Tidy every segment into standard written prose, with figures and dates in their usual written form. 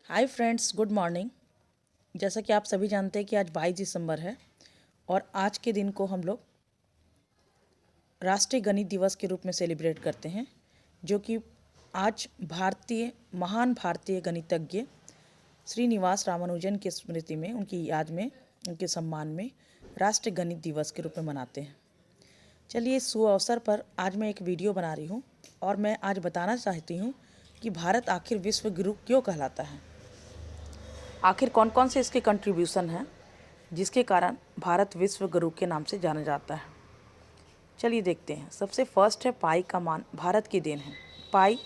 Hi friends, good morning. जैसा कि आप सभी जानते हैं कि आज 22 दिसंबर है और आज के दिन को हम लोग राष्ट्रीय गणित दिवस के रूप में सेलिब्रेट करते हैं, जो कि आज महान भारतीय गणितज्ञ श्रीनिवास रामानुजन की स्मृति में, उनकी याद में, उनके सम्मान में राष्ट्रीय गणित दिवस के रूप में मनाते हैं। चलिए, इस शुभ अवसर पर आज मैं एक वीडियो बना रही हूँ और मैं आज बताना चाहती हूँ कि भारत आखिर विश्व गुरु क्यों कहलाता है। आखिर कौन कौन से इसके कंट्रीब्यूशन हैं जिसके कारण भारत विश्व गुरु के नाम से जाना जाता है। चलिए देखते हैं। सबसे फर्स्ट है पाई का मान भारत की देन है। पाई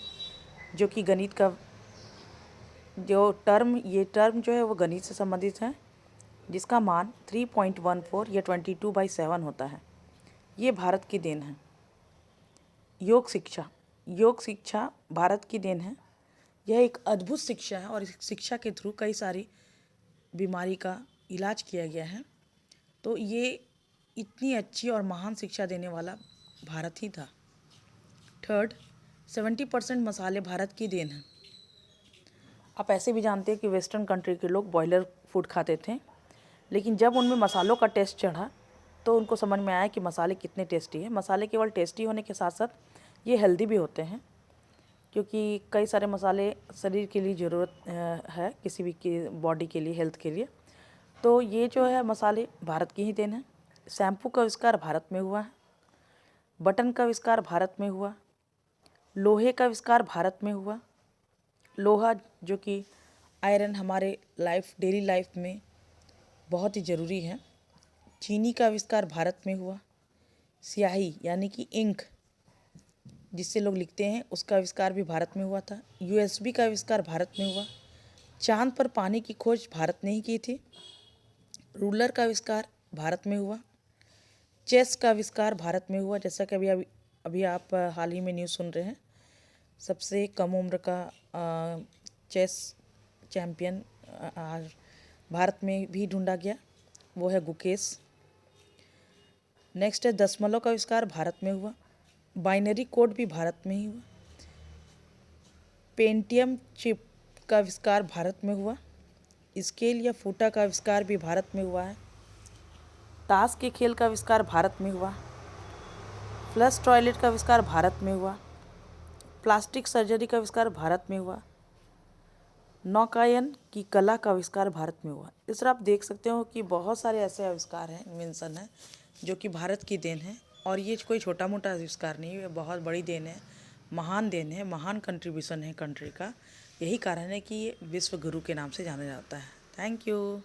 जो कि गणित का ये टर्म जो है वो गणित से संबंधित है, जिसका मान 3.14 या 22/7 होता है। ये भारत की देन है। योग शिक्षा भारत की देन है। यह एक अद्भुत शिक्षा है और इस शिक्षा के थ्रू कई सारी बीमारी का इलाज किया गया है। तो ये इतनी अच्छी और महान शिक्षा देने वाला भारत ही था। थर्ड, 70% मसाले भारत की देन है। आप ऐसे भी जानते हैं कि वेस्टर्न कंट्री के लोग बॉयलर फूड खाते थे, लेकिन जब उनमें मसालों का टेस्ट चढ़ा तो उनको समझ में आया कि मसाले कितने टेस्टी हैं। मसाले केवल टेस्टी होने के साथ साथ ये हेल्दी भी होते हैं, क्योंकि कई सारे मसाले शरीर के लिए ज़रूरत है, किसी भी की बॉडी के लिए, हेल्थ के लिए। तो ये जो है मसाले भारत की ही देन है। शैम्पू का आविष्कार भारत में हुआ है। बटन का आविष्कार भारत में हुआ। लोहे का आविष्कार भारत में हुआ। लोहा जो कि आयरन हमारे डेली लाइफ में बहुत ही ज़रूरी है। चीनी का आविष्कार भारत में हुआ। स्याही यानी कि इंक जिससे लोग लिखते हैं, उसका आविष्कार भी भारत में हुआ था। USB का आविष्कार भारत में हुआ। चांद पर पानी की खोज भारत ने ही की थी। रूलर का आविष्कार भारत में हुआ। चेस का आविष्कार भारत में हुआ। जैसा कि अभी आप हाल ही में न्यूज़ सुन रहे हैं, सबसे कम उम्र का चेस चैम्पियन भारत में भी ढूंढा गया, वो है गुकेश। नेक्स्ट है दशमलव का आविष्कार भारत में हुआ। बाइनरी कोड भी भारत में ही हुआ। पेंटियम चिप का आविष्कार भारत में हुआ। स्केल या फूटा का आविष्कार भी भारत में हुआ है। ताश के खेल का आविष्कार भारत में हुआ। फ्लश टॉयलेट का आविष्कार भारत में हुआ। प्लास्टिक सर्जरी का आविष्कार भारत में हुआ। नौकायन की कला का आविष्कार भारत में हुआ। इस तरह आप देख सकते हो कि बहुत सारे ऐसे आविष्कार हैं, इन्वेंशन है, जो कि भारत की देन है। और ये कोई छोटा मोटा आविष्कार नहीं है, बहुत बड़ी देन है, महान देन है, महान कंट्रीब्यूशन है कंट्री का। यही कारण है कि ये विश्व गुरु के नाम से जाना जाता है। Thank you.